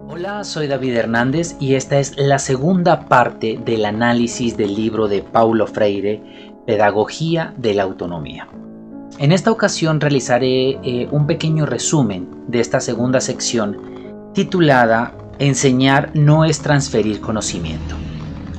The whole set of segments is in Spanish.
Hola, soy David Hernández y esta es la segunda parte del análisis del libro de Paulo Freire, Pedagogía de la Autonomía. En esta ocasión realizaré un pequeño resumen de esta segunda sección titulada Enseñar no es transferir conocimiento.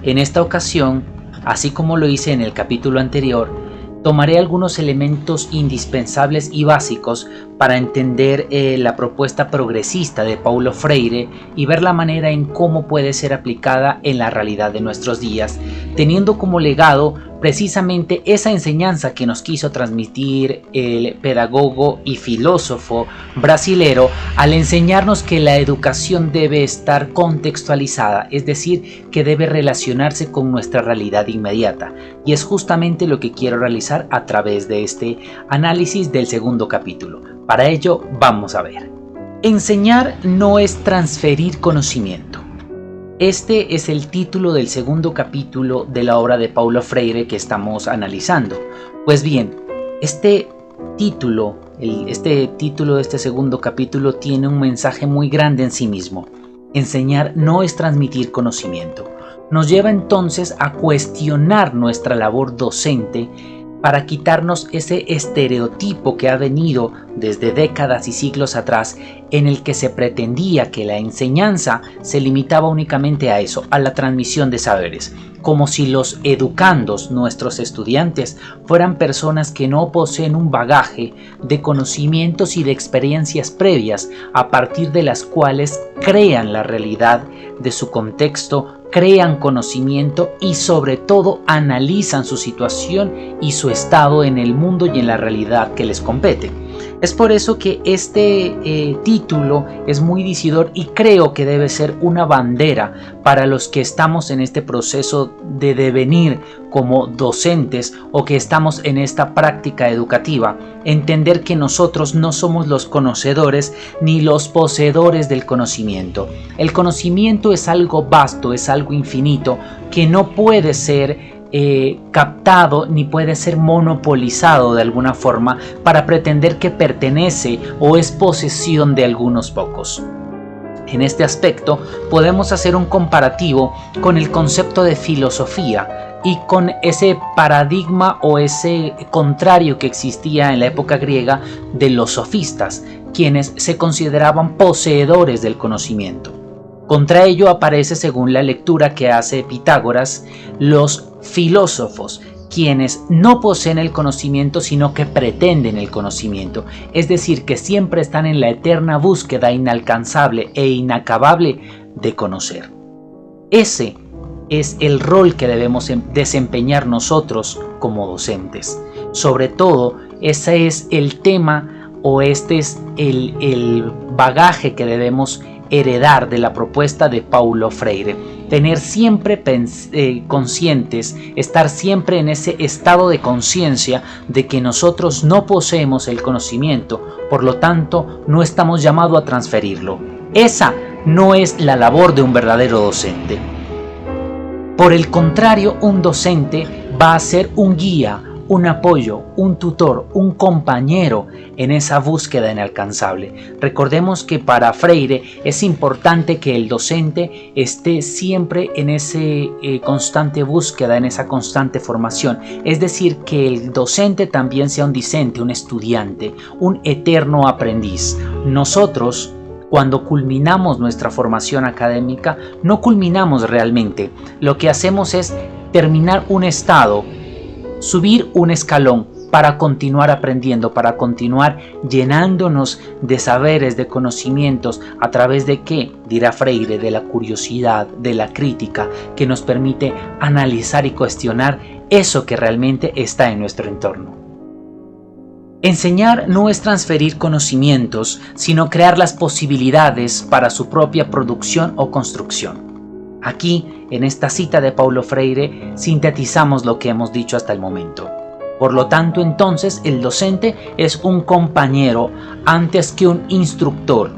En esta ocasión, así como lo hice en el capítulo anterior, tomaré algunos elementos indispensables y básicos para entender la propuesta progresista de Paulo Freire y ver la manera en cómo puede ser aplicada en la realidad de nuestros días, teniendo como legado precisamente esa enseñanza que nos quiso transmitir el pedagogo y filósofo brasilero al enseñarnos que la educación debe estar contextualizada, es decir, que debe relacionarse con nuestra realidad inmediata. Y es justamente lo que quiero realizar a través de este análisis del segundo capítulo. Para ello, vamos a ver. Enseñar no es transferir conocimiento. Este es el título del segundo capítulo de la obra de Paulo Freire que estamos analizando. Pues bien, este título de este segundo capítulo tiene un mensaje muy grande en sí mismo. Enseñar no es transmitir conocimiento. Nos lleva entonces a cuestionar nuestra labor docente para quitarnos ese estereotipo que ha venido desde décadas y siglos atrás, en el que se pretendía que la enseñanza se limitaba únicamente a eso, a la transmisión de saberes, como si los educandos, nuestros estudiantes, fueran personas que no poseen un bagaje de conocimientos y de experiencias previas a partir de las cuales crean la realidad de su contexto, crean conocimiento y sobre todo analizan su situación y su estado en el mundo y en la realidad que les compete. Es por eso que este título es muy decidor y creo que debe ser una bandera para los que estamos en este proceso de devenir como docentes o que estamos en esta práctica educativa. Entender que nosotros no somos los conocedores ni los poseedores del conocimiento. El conocimiento es algo vasto, es algo infinito que no puede ser captado ni puede ser monopolizado de alguna forma para pretender que pertenece o es posesión de algunos pocos. En este aspecto podemos hacer un comparativo con el concepto de filosofía y con ese paradigma o ese contrario que existía en la época griega de los sofistas, quienes se consideraban poseedores del conocimiento. Contra ello aparece, según la lectura que hace Pitágoras, los filósofos, quienes no poseen el conocimiento sino que pretenden el conocimiento, es decir, que siempre están en la eterna búsqueda inalcanzable e inacabable de conocer. Ese es el rol que debemos desempeñar nosotros como docentes. Sobre todo, ese es el tema o este es el bagaje que debemos heredar de la propuesta de Paulo Freire. Tener siempre conscientes, estar siempre en ese estado de conciencia de que nosotros no poseemos el conocimiento, por lo tanto no estamos llamados a transferirlo. Esa no es la labor de un verdadero docente. Por el contrario, un docente va a ser un guía, un apoyo, un tutor, un compañero en esa búsqueda inalcanzable. Recordemos que para Freire es importante que el docente esté siempre en ese constante búsqueda, en esa constante formación. Es decir, que el docente también sea un discente, un estudiante, un eterno aprendiz. Nosotros, cuando culminamos nuestra formación académica, no culminamos realmente. Lo que hacemos es terminar un estado, subir un escalón para continuar aprendiendo, para continuar llenándonos de saberes, de conocimientos, a través de ¿qué? Dirá Freire, de la curiosidad, de la crítica, que nos permite analizar y cuestionar eso que realmente está en nuestro entorno. Enseñar no es transferir conocimientos, sino crear las posibilidades para su propia producción o construcción. Aquí, en esta cita de Paulo Freire, sintetizamos lo que hemos dicho hasta el momento. Por lo tanto, entonces, el docente es un compañero antes que un instructor.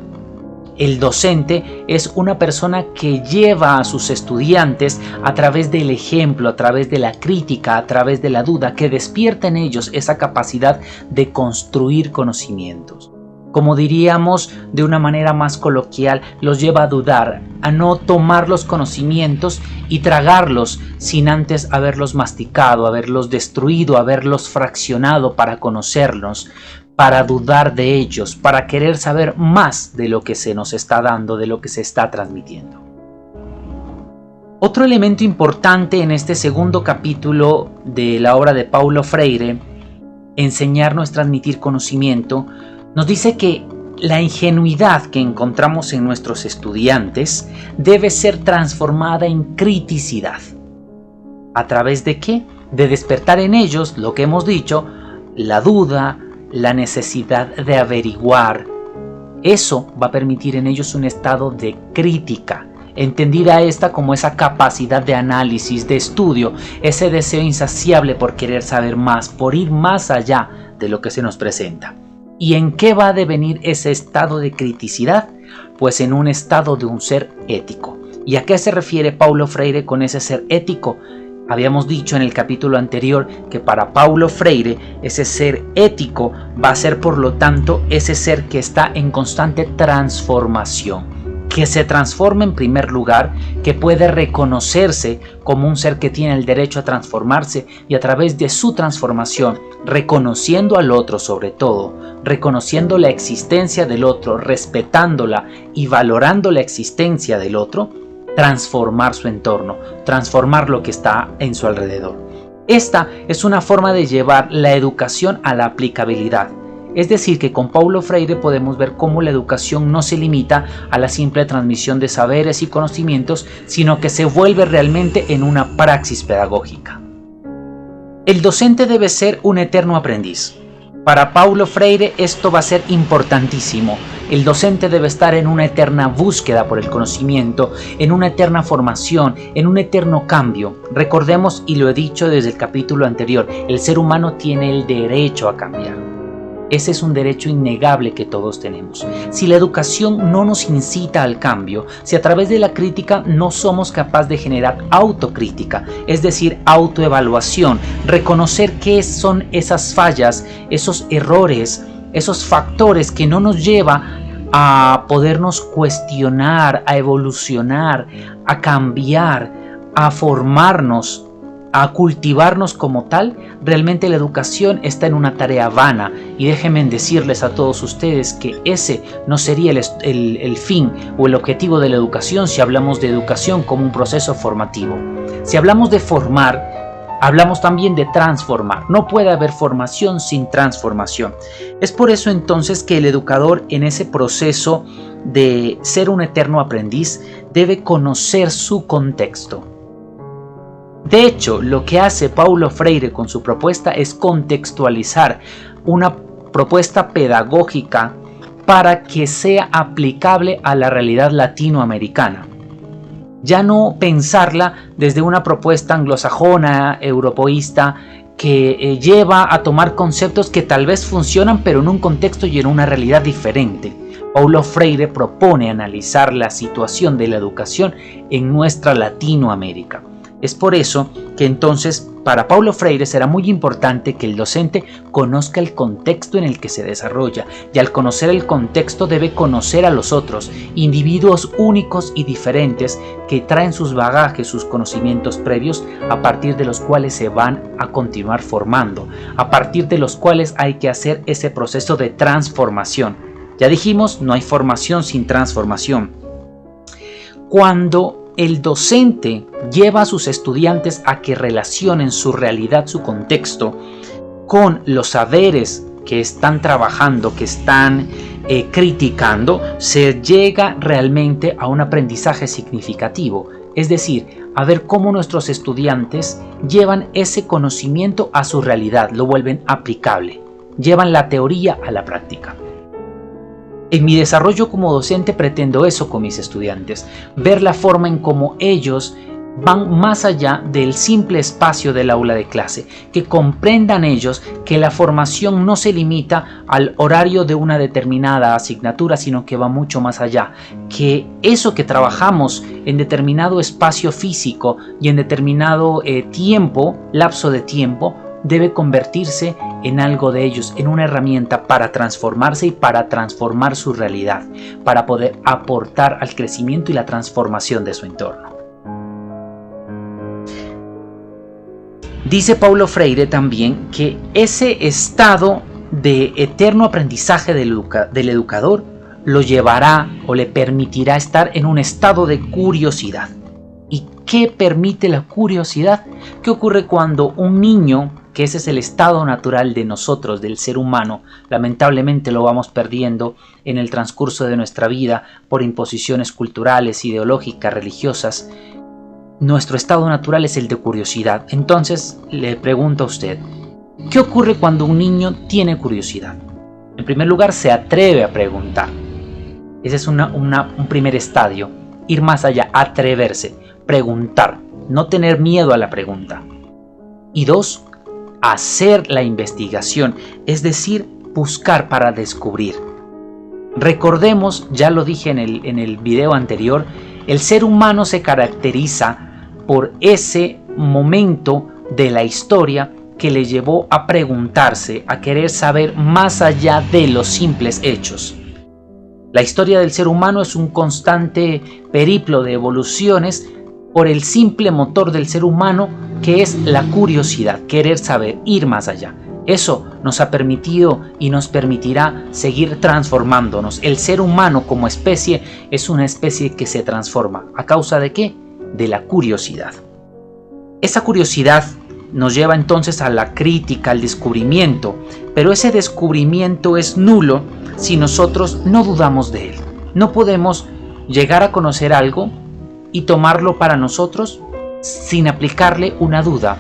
El docente es una persona que lleva a sus estudiantes a través del ejemplo, a través de la crítica, a través de la duda, que despierta en ellos esa capacidad de construir conocimientos. Como diríamos de una manera más coloquial, los lleva a dudar, a no tomar los conocimientos y tragarlos sin antes haberlos masticado, haberlos destruido, haberlos fraccionado para conocerlos, para dudar de ellos, para querer saber más de lo que se nos está dando, de lo que se está transmitiendo. Otro elemento importante en este segundo capítulo de la obra de Paulo Freire, Enseñarnos es transmitir conocimiento, nos dice que la ingenuidad que encontramos en nuestros estudiantes debe ser transformada en criticidad. ¿A través de qué? De despertar en ellos, lo que hemos dicho, la duda, la necesidad de averiguar. Eso va a permitir en ellos un estado de crítica, entendida esta como esa capacidad de análisis, de estudio, ese deseo insaciable por querer saber más, por ir más allá de lo que se nos presenta. ¿Y en qué va a devenir ese estado de criticidad? Pues en un estado de un ser ético. ¿Y a qué se refiere Paulo Freire con ese ser ético? Habíamos dicho en el capítulo anterior que para Paulo Freire ese ser ético va a ser, por lo tanto, ese ser que está en constante transformación, que se transforma en primer lugar, que puede reconocerse como un ser que tiene el derecho a transformarse y a través de su transformación, reconociendo al otro sobre todo, reconociendo la existencia del otro, respetándola y valorando la existencia del otro, transformar su entorno, transformar lo que está en su alrededor. Esta es una forma de llevar la educación a la aplicabilidad. Es decir, que con Paulo Freire podemos ver cómo la educación no se limita a la simple transmisión de saberes y conocimientos, sino que se vuelve realmente en una praxis pedagógica. El docente debe ser un eterno aprendiz. Para Paulo Freire esto va a ser importantísimo. El docente debe estar en una eterna búsqueda por el conocimiento, en una eterna formación, en un eterno cambio. Recordemos, y lo he dicho desde el capítulo anterior, el ser humano tiene el derecho a cambiar. Ese es un derecho innegable que todos tenemos. Si la educación no nos incita al cambio, si a través de la crítica no somos capaces de generar autocrítica, es decir, autoevaluación, reconocer qué son esas fallas, esos errores, esos factores que no nos llevan a podernos cuestionar, a evolucionar, a cambiar, a formarnos, a cultivarnos como tal, realmente la educación está en una tarea vana. Y déjenme decirles a todos ustedes que ese no sería el fin o el objetivo de la educación si hablamos de educación como un proceso formativo. Si hablamos de formar, hablamos también de transformar. No puede haber formación sin transformación. Es por eso entonces que el educador, en ese proceso de ser un eterno aprendiz, debe conocer su contexto. De hecho, lo que hace Paulo Freire con su propuesta es contextualizar una propuesta pedagógica para que sea aplicable a la realidad latinoamericana. Ya no pensarla desde una propuesta anglosajona, europeísta, que lleva a tomar conceptos que tal vez funcionan pero en un contexto y en una realidad diferente. Paulo Freire propone analizar la situación de la educación en nuestra Latinoamérica. Es por eso que entonces para Paulo Freire será muy importante que el docente conozca el contexto en el que se desarrolla, y al conocer el contexto debe conocer a los otros, individuos únicos y diferentes que traen sus bagajes, sus conocimientos previos, a partir de los cuales se van a continuar formando, a partir de los cuales hay que hacer ese proceso de transformación. Ya dijimos, no hay formación sin transformación. Cuando el docente lleva a sus estudiantes a que relacionen su realidad, su contexto, con los saberes que están trabajando, que están criticando, se llega realmente a un aprendizaje significativo. Es decir, a ver cómo nuestros estudiantes llevan ese conocimiento a su realidad, lo vuelven aplicable, llevan la teoría a la práctica. En mi desarrollo como docente pretendo eso con mis estudiantes, ver la forma en cómo ellos van más allá del simple espacio del aula de clase, que comprendan ellos que la formación no se limita al horario de una determinada asignatura, sino que va mucho más allá, que eso que trabajamos en determinado espacio físico y en determinado lapso de tiempo, debe convertirse en algo de ellos, en una herramienta para transformarse y para transformar su realidad, para poder aportar al crecimiento y la transformación de su entorno. Dice Paulo Freire también que ese estado de eterno aprendizaje del educador lo llevará o le permitirá estar en un estado de curiosidad. ¿Y qué permite la curiosidad? ¿Qué ocurre cuando un niño, que ese es el estado natural de nosotros, del ser humano, lamentablemente lo vamos perdiendo en el transcurso de nuestra vida por imposiciones culturales, ideológicas, religiosas? Nuestro estado natural es el de curiosidad. Entonces le pregunto a usted, ¿qué ocurre cuando un niño tiene curiosidad? En primer lugar, se atreve a preguntar. Ese es un primer estadio. Ir más allá, atreverse, preguntar, no tener miedo a la pregunta. Y 2, hacer la investigación, es decir, buscar para descubrir. Recordemos, ya lo dije en el video anterior, el ser humano se caracteriza por ese momento de la historia que le llevó a preguntarse, a querer saber más allá de los simples hechos. La historia del ser humano es un constante periplo de evoluciones por el simple motor del ser humano, que es la curiosidad, querer saber, ir más allá. Eso nos ha permitido y nos permitirá seguir transformándonos. El ser humano como especie es una especie que se transforma. ¿A causa de qué? De la curiosidad. Esa curiosidad nos lleva entonces a la crítica, al descubrimiento, pero ese descubrimiento es nulo si nosotros no dudamos de él. No podemos llegar a conocer algo y tomarlo para nosotros sin aplicarle una duda,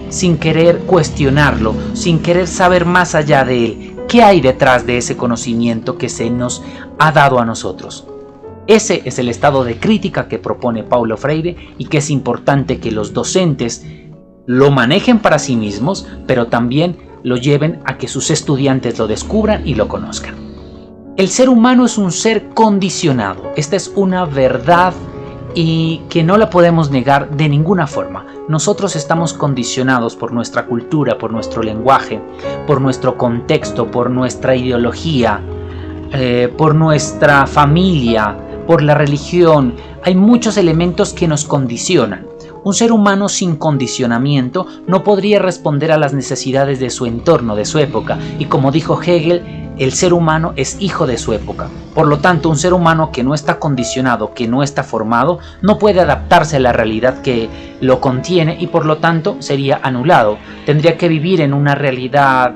sin querer cuestionarlo, sin querer saber más allá de él. ¿Qué hay detrás de ese conocimiento que se nos ha dado a nosotros? Ese es el estado de crítica que propone Paulo Freire y que es importante que los docentes lo manejen para sí mismos, pero también lo lleven a que sus estudiantes lo descubran y lo conozcan. El ser humano es un ser condicionado. Esta es una verdad y que no la podemos negar de ninguna forma. Nosotros estamos condicionados por nuestra cultura, por nuestro lenguaje, por nuestro contexto, por nuestra ideología, por nuestra familia, por la religión. Hay muchos elementos que nos condicionan. Un ser humano sin condicionamiento no podría responder a las necesidades de su entorno, de su época. Y como dijo Hegel, el ser humano es hijo de su época. Por lo tanto, un ser humano que no está condicionado, que no está formado, no puede adaptarse a la realidad que lo contiene y por lo tanto sería anulado. Tendría que vivir en una realidad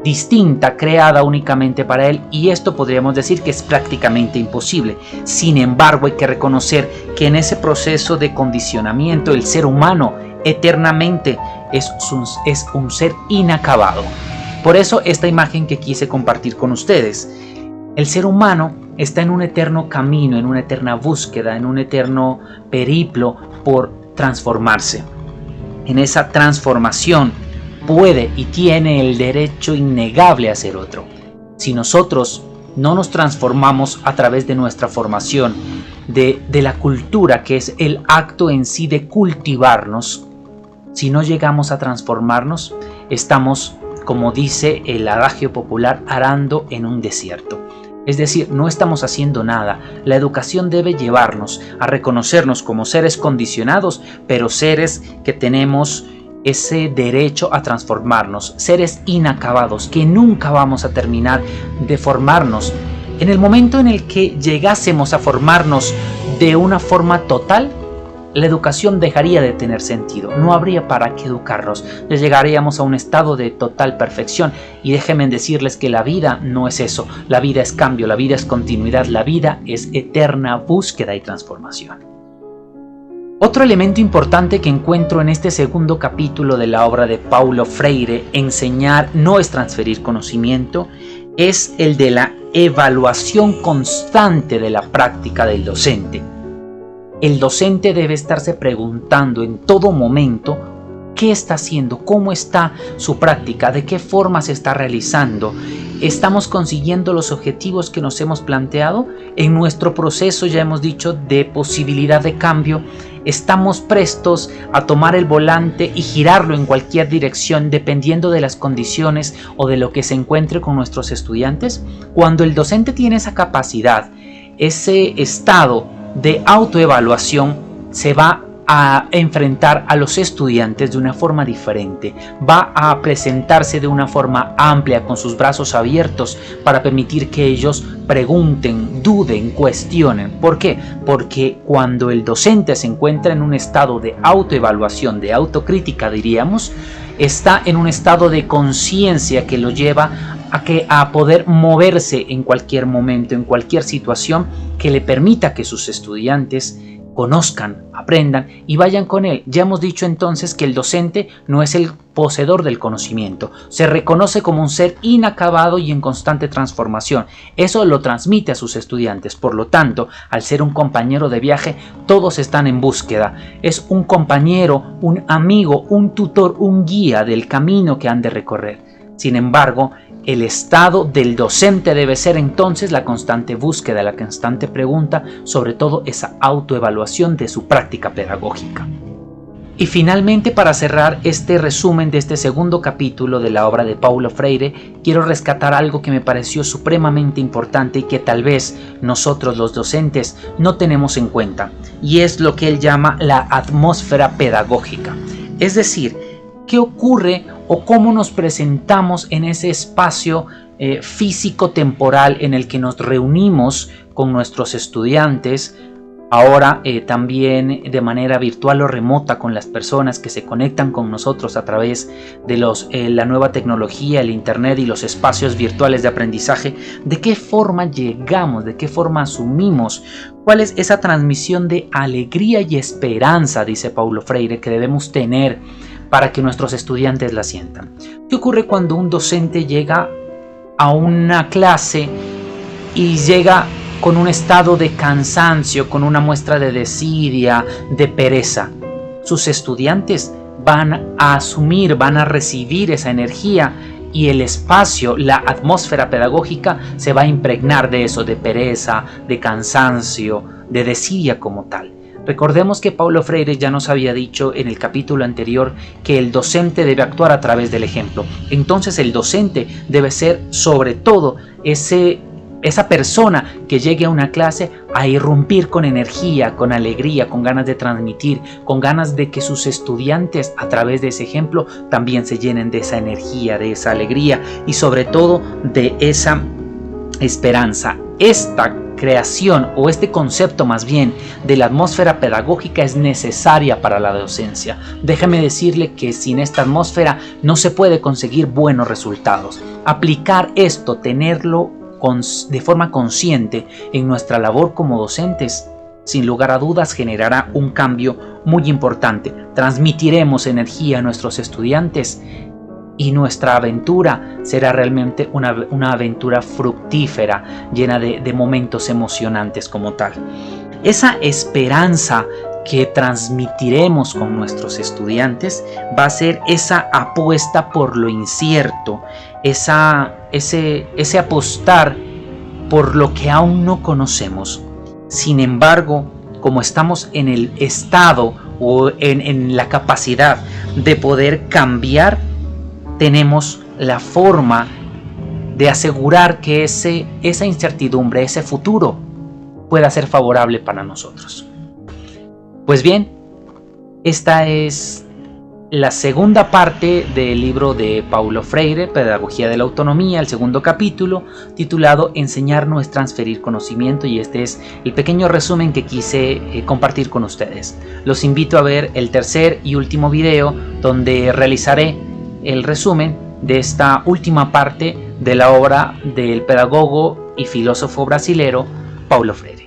distinta, creada únicamente para él, y esto podríamos decir que es prácticamente imposible. Sin embargo, hay que reconocer que en ese proceso de condicionamiento el ser humano eternamente es un ser inacabado. Por eso esta imagen que quise compartir con ustedes. El ser humano está en un eterno camino, en una eterna búsqueda, en un eterno periplo por transformarse. En esa transformación puede y tiene el derecho innegable a ser otro. Si nosotros no nos transformamos a través de nuestra formación, de la cultura, que es el acto en sí de cultivarnos, si no llegamos a transformarnos, estamos, como dice el adagio popular, arando en un desierto. Es decir, no estamos haciendo nada. La educación debe llevarnos a reconocernos como seres condicionados, pero seres que tenemos ese derecho a transformarnos, seres inacabados, que nunca vamos a terminar de formarnos. En el momento en el que llegásemos a formarnos de una forma total, la educación dejaría de tener sentido, no habría para qué educarnos, llegaríamos a un estado de total perfección. Y déjenme decirles que la vida no es eso, la vida es cambio, la vida es continuidad, la vida es eterna búsqueda y transformación. Otro elemento importante que encuentro en este segundo capítulo de la obra de Paulo Freire, Enseñar no es transferir conocimiento, es el de la evaluación constante de la práctica del docente. El docente debe estarse preguntando en todo momento qué está haciendo, cómo está su práctica, de qué forma se está realizando. ¿Estamos consiguiendo los objetivos que nos hemos planteado? En nuestro proceso, ya hemos dicho, de posibilidad de cambio, estamos prestos a tomar el volante y girarlo en cualquier dirección dependiendo de las condiciones o de lo que se encuentre con nuestros estudiantes? Cuando el docente tiene esa capacidad, ese estado de autoevaluación, se va a enfrentar a los estudiantes de una forma diferente, va a presentarse de una forma amplia, con sus brazos abiertos, para permitir que ellos pregunten, duden, cuestionen. ¿Por qué? Porque cuando el docente se encuentra en un estado de autoevaluación, de autocrítica diríamos, está en un estado de conciencia que lo lleva a poder moverse en cualquier momento, en cualquier situación que le permita que sus estudiantes conozcan, aprendan y vayan con él. Ya hemos dicho entonces que el docente no es el poseedor del conocimiento, se reconoce como un ser inacabado y en constante transformación. Eso lo transmite a sus estudiantes. Por lo tanto, al ser un compañero de viaje, todos están en búsqueda. Es un compañero, un amigo, un tutor, un guía del camino que han de recorrer. Sin embargo, el estado del docente debe ser entonces la constante búsqueda, la constante pregunta, sobre todo esa autoevaluación de su práctica pedagógica. Y finalmente, para cerrar este resumen de este segundo capítulo de la obra de Paulo Freire, quiero rescatar algo que me pareció supremamente importante y que tal vez nosotros los docentes no tenemos en cuenta, y es lo que él llama la atmósfera pedagógica. Es decir, ¿qué ocurre o cómo nos presentamos en ese espacio físico-temporal en el que nos reunimos con nuestros estudiantes? Ahora también de manera virtual o remota, con las personas que se conectan con nosotros a través de la nueva tecnología, el internet y los espacios virtuales de aprendizaje. ¿De qué forma llegamos? ¿De qué forma asumimos? ¿Cuál es esa transmisión de alegría y esperanza, dice Paulo Freire, que debemos tener para que nuestros estudiantes la sientan? ¿Qué ocurre cuando un docente llega a una clase y llega con un estado de cansancio, con una muestra de desidia, de pereza? Sus estudiantes van a asumir, van a recibir esa energía, y el espacio, la atmósfera pedagógica se va a impregnar de eso, de pereza, de cansancio, de desidia como tal. Recordemos que Paulo Freire ya nos había dicho en el capítulo anterior que el docente debe actuar a través del ejemplo. Entonces el docente debe ser sobre todo esa persona que llegue a una clase a irrumpir con energía, con alegría, con ganas de transmitir, con ganas de que sus estudiantes a través de ese ejemplo también se llenen de esa energía, de esa alegría y sobre todo de esa esperanza. Esta creación, o este concepto más bien, de la atmósfera pedagógica es necesaria para la docencia. Déjame decirle que sin esta atmósfera no se puede conseguir buenos resultados. Aplicar esto, tenerlo de forma consciente en nuestra labor como docentes, sin lugar a dudas generará un cambio muy importante. Transmitiremos energía a nuestros estudiantes y nuestra aventura será realmente una aventura fructífera, llena de momentos emocionantes como tal. Esa esperanza que transmitiremos con nuestros estudiantes va a ser esa apuesta por lo incierto, ese apostar por lo que aún no conocemos. Sin embargo, como estamos en el estado o en la capacidad de poder cambiar, tenemos la forma de asegurar que esa incertidumbre, ese futuro, pueda ser favorable para nosotros. Pues bien, esta es la segunda parte del libro de Paulo Freire, Pedagogía de la Autonomía, el segundo capítulo, titulado Enseñar no es transferir conocimiento, y este es el pequeño resumen que quise compartir con ustedes. Los invito a ver el tercer y último video, donde realizaré el resumen de esta última parte de la obra del pedagogo y filósofo brasilero Paulo Freire.